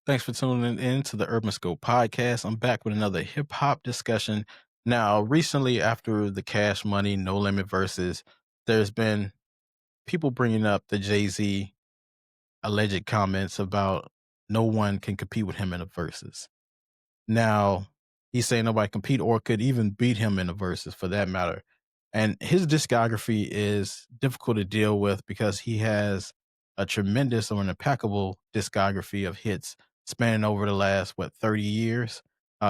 Thanks for tuning in to the Urban Scope podcast. I'm back with another hip hop discussion. Now, recently, after the Cash Money No Limit verses, there's been people bringing up the Jay-Z alleged comments about no one can compete with him in the verses. Now, he's saying nobody compete or could even beat him in the verses for that matter. And his discography is difficult to deal with because he has a tremendous or an impeccable discography of hits spanning over the last, 30 years,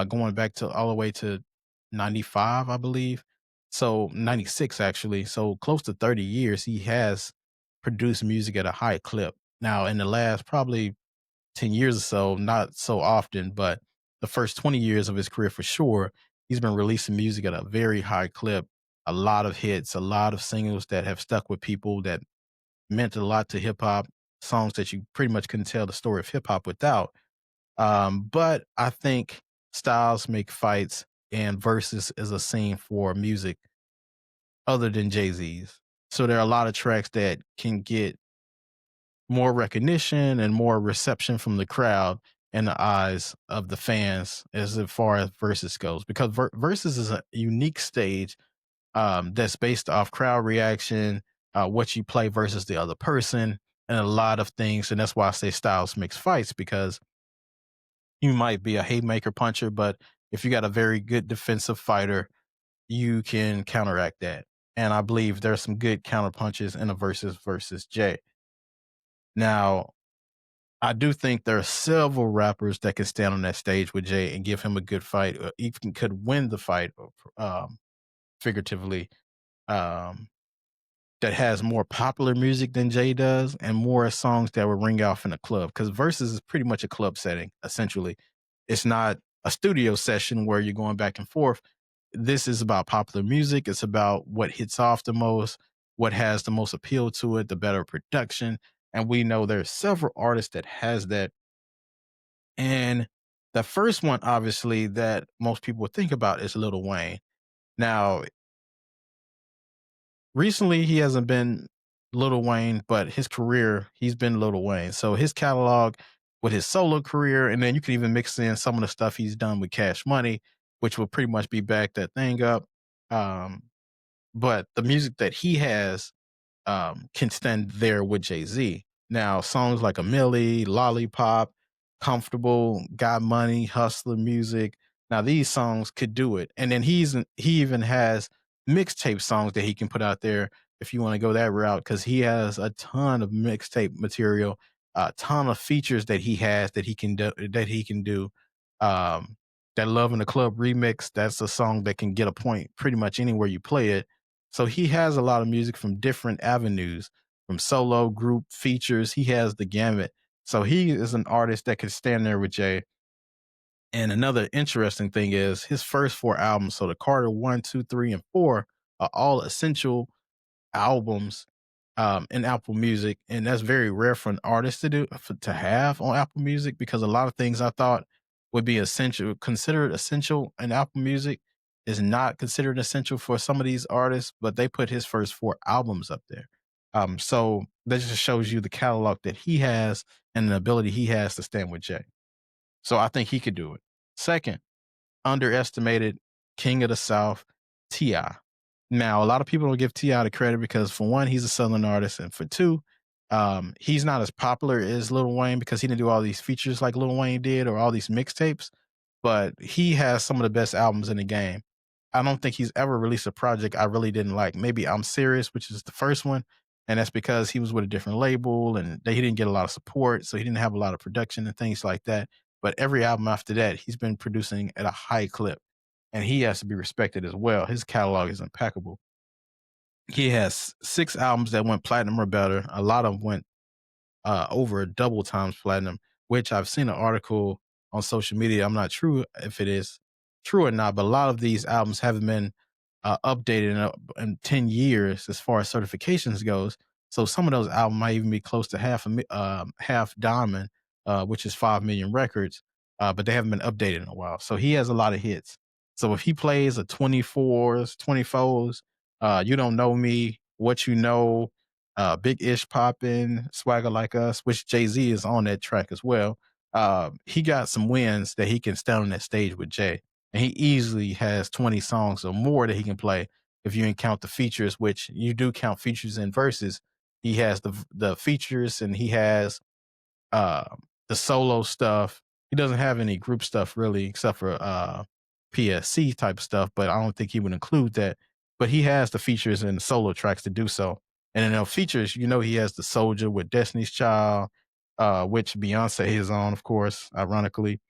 going back to all the way to 95, I believe. So 96, actually. So close to 30 years, he has produced music at a high clip. Now, in the last probably 10 years or so, not so often, but the first 20 years of his career for sure, he's been releasing music at a very high clip, a lot of hits, a lot of singles that have stuck with people that meant a lot to hip hop, songs that you pretty much couldn't tell the story of hip hop without. But I think styles make fights and versus is a scene for music other than Jay Z's. So there are a lot of tracks that can get more recognition and more reception from the crowd and the eyes of the fans as far as versus goes because versus is a unique stage that's based off crowd reaction, what you play versus the other person, and a lot of things. And that's why I say styles makes fights because you might be a haymaker puncher, but if you got a very good defensive fighter, you can counteract that. And I believe there's some good counter punches in a versus Jay. Now, I do think there are several rappers that can stand on that stage with Jay and give him a good fight, even could win the fight, figuratively. Um, that has more popular music than Jay does, and more songs that would ring off in a club. Because versus is pretty much a club setting. Essentially, it's not a studio session where you're going back and forth. This is about popular music. It's about what hits off the most, what has the most appeal to it, the better production. And we know there's several artists that has that, and the first one, obviously, that most people would think about is Lil Wayne. Now, recently, he hasn't been Lil Wayne, but his career, he's been Lil Wayne. So his catalog with his solo career, and then you can even mix in some of the stuff he's done with Cash Money, which will pretty much be back that thing up. Um, but the music that he has can stand there with Jay Z. Now, songs like A Millie, Lollipop, Comfortable, Got Money, Hustler Music. Now, these songs could do it. And then he even has mixtape songs that he can put out there if you want to go that route, because he has a ton of mixtape material, a ton of features that he has that he can do. Um, that Love in the Club remix, that's a song that can get a point pretty much anywhere you play it. So he has a lot of music from different avenues, from solo, group, features. He has the gamut. So he is an artist that could stand there with Jay. And another interesting thing is his first four albums. So the Carter 1, 2, 3, and 4 are all essential albums in Apple Music, and that's very rare for an artist to have on Apple Music because a lot of things I thought would be essential, considered essential in Apple Music, is not considered essential for some of these artists. But they put his first four albums up there, so that just shows you the catalog that he has and the ability he has to stand with Jay. So I think he could do it. Second, underestimated King of the South, T.I. Now, a lot of people don't give T.I. the credit because, for one, he's a Southern artist, and for two, he's not as popular as Lil Wayne because he didn't do all these features like Lil Wayne did or all these mixtapes, but he has some of the best albums in the game. I don't think he's ever released a project I really didn't like. Maybe I'm Serious, which is the first one, and that's because he was with a different label and he didn't get a lot of support, so he didn't have a lot of production and things like that. But every album after that, he's been producing at a high clip, and he has to be respected as well. His catalog is impeccable. He has 6 albums that went platinum or better. A lot of them went over double times platinum, which I've seen an article on social media. I'm not true if it is true or not, but a lot of these albums haven't been updated in 10 years as far as certifications goes. So some of those albums might even be close to half diamond, which is 5 million records, but they haven't been updated in a while. So he has a lot of hits. So if he plays a 24s, You Don't Know Me, What You Know, Big Ish Poppin', Swagger Like Us, which Jay Z is on that track as well. He got some wins that he can stand on that stage with Jay, and he easily has 20 songs or more that he can play if you ain't count the features, which you do count features in verses. He has the features and he has uh, the solo stuff. He doesn't have any group stuff really, except for PSC type stuff. But I don't think he would include that. But he has the features and the solo tracks to do so. And in the features, he has the Soldier with Destiny's Child, which Beyonce is on, of course. Ironically,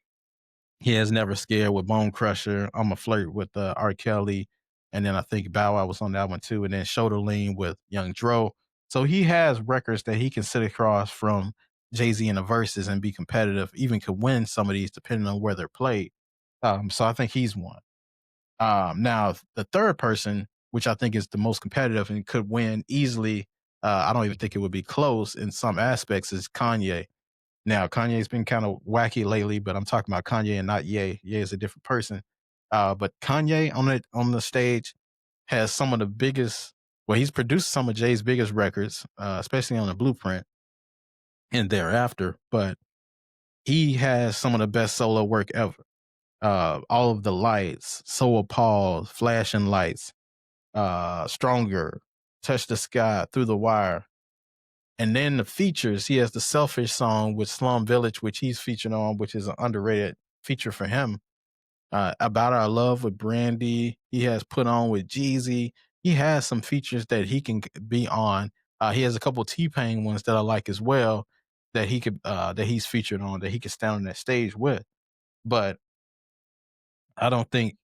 he has Never Scared with Bone Crusher. I'm a Flirt with R. Kelly. And then I think Bow Wow was on that one too. And then Shoulder Lean with Young Dro. So he has records that he can sit across from Jay-Z in the verses and be competitive, even could win some of these depending on where they're played. So I think he's one. Now, the third person, which I think is the most competitive and could win easily, I don't even think it would be close in some aspects, is Kanye. Now, Kanye's been kind of wacky lately, but I'm talking about Kanye and not Ye. Ye is a different person. But Kanye on the stage has some of the biggest. Well, he's produced some of Jay's biggest records, especially on the Blueprint and thereafter. But he has some of the best solo work ever. All of the lights, So Appalled, Flashing Lights, Stronger, Touch the Sky, Through the Wire. And then the features, he has the Selfish song with Slum Village, which he's featured on, which is an underrated feature for him. About Our Love with Brandy. He has Put On with Jeezy. He has some features that he can be on. He has a couple T-Pain ones that I like as well that he's featured on that he could stand on that stage with. But I don't think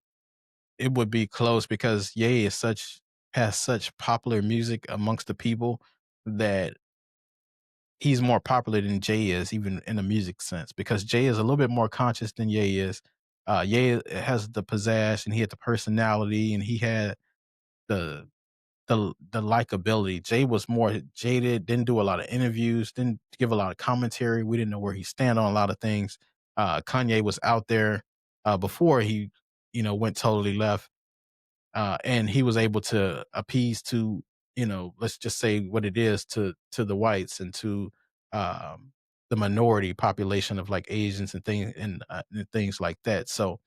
it would be close because Ye has such popular music amongst the people that he's more popular than Jay is, even in a music sense, because Jay is a little bit more conscious than Ye is. Ye has the pizzazz and he had the personality and he had the the likability. Jay was more jaded, didn't do a lot of interviews, didn't give a lot of commentary. We didn't know where he stand on a lot of things. Kanye was out there before he, went totally left, and he was able to appease to, let's just say what it is to the whites and to um, the minority population of like Asians and things like that. So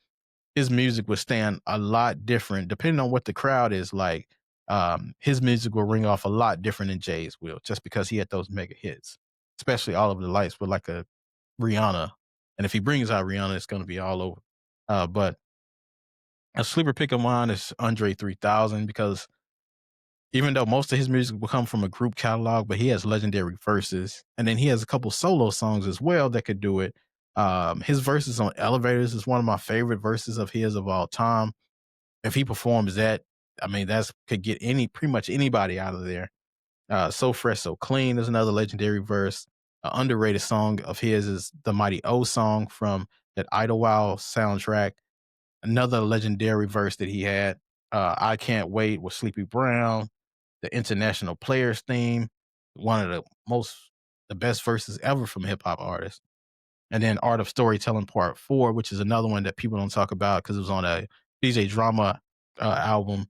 his music would stand a lot different depending on what the crowd is like. His music will ring off a lot different than Jay's will, just because he had those mega hits, especially All of the Lights with like a Rihanna. And if he brings out Rihanna, it's going to be all over. But a sleeper pick of mine is Andre 3000 because even though most of his music will come from a group catalog, but he has legendary verses. And then he has a couple solo songs as well that could do it. His verses on Elevators is one of my favorite verses of his of all time. If he performs that, I mean, that's could get pretty much anybody out of there. So Fresh, So Clean is another legendary verse. An underrated song of his is the Mighty O song from that Idlewild soundtrack. Another legendary verse that he had. I Can't Wait with Sleepy Brown. The International Players theme, one of the best verses ever from hip hop artists. And then Art of Storytelling Part 4, which is another one that people don't talk about because it was on a DJ Drama album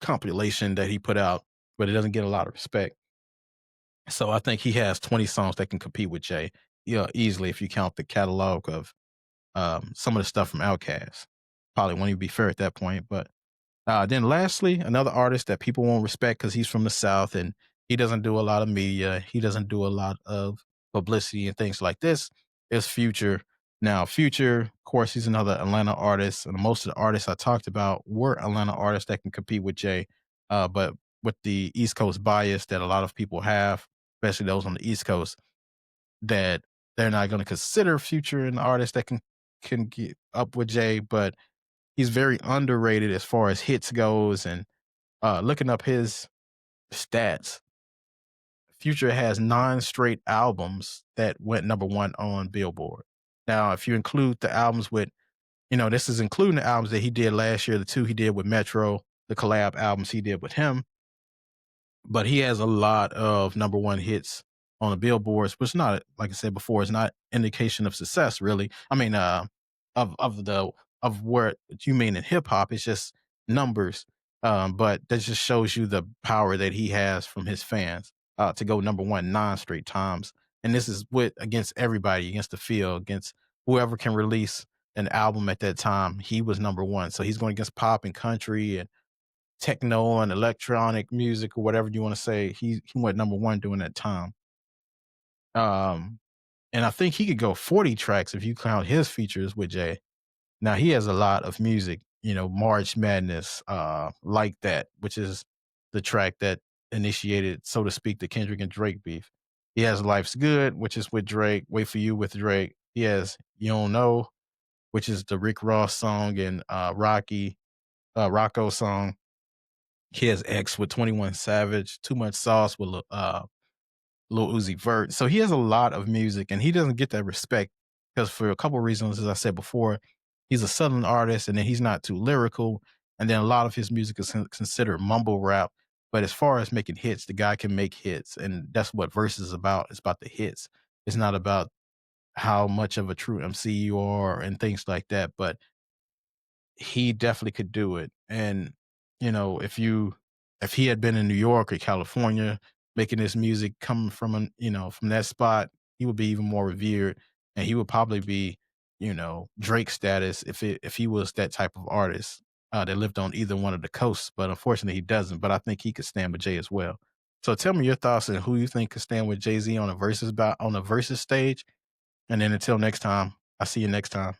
compilation that he put out, but it doesn't get a lot of respect. So I think he has 20 songs that can compete with Jay, easily if you count the catalog of some of the stuff from Outkast. Probably won't even be fair at that point, but then lastly, another artist that people won't respect because he's from the South and he doesn't do a lot of media. He doesn't do a lot of publicity and things like this is Future. Now, Future, of course, he's another Atlanta artist. And most of the artists I talked about were Atlanta artists that can compete with Jay. But with the East Coast bias that a lot of people have, especially those on the East Coast, that they're not going to consider Future an artist that can get up with Jay. But he's very underrated as far as hits goes. And looking up his stats, Future has 9 straight albums that went number one on Billboard. Now, if you include the albums with, this is including the albums that he did last year, the 2 he did with Metro, the collab albums he did with him, but he has a lot of number one hits on the billboards, which not, like I said before, is not indication of success, really. I mean, of where you mean in hip hop, it's just numbers. But that just shows you the power that he has from his fans to go number one 9 straight times. and this is with against everybody, against the field, against whoever can release an album at that time. He was number one, so he's going against pop and country and techno and electronic music or whatever you want to say. He went number one during that time. Um, and I think he could go 40 tracks if you count his features with Jay. Now he has a lot of music, March Madness, like that, which is the track that initiated, so to speak, the Kendrick and Drake beef. He has Life's Good, which is with Drake, Wait for You with Drake. He has You Don't Know, which is the Rick Ross song and Rocco song. He has X with 21 Savage, Too Much Sauce with Lil Uzi Vert. So he has a lot of music and he doesn't get that respect because for a couple of reasons, as I said before, he's a Southern artist and then he's not too lyrical. And then a lot of his music is considered mumble rap. But as far as making hits, the guy can make hits. And that's what Verse is about. It's about the hits. It's not about how much of a true MC you are and things like that. But he definitely could do it. And, if he had been in New York or California making this music coming from from that spot, he would be even more revered and he would probably be, Drake status if he was that type of artist that lived on either one of the coasts. But unfortunately he doesn't. But I think he could stand with Jay as well. So tell me your thoughts and who you think could stand with Jay-Z on a versus stage. And then until next time, I'll see you next time.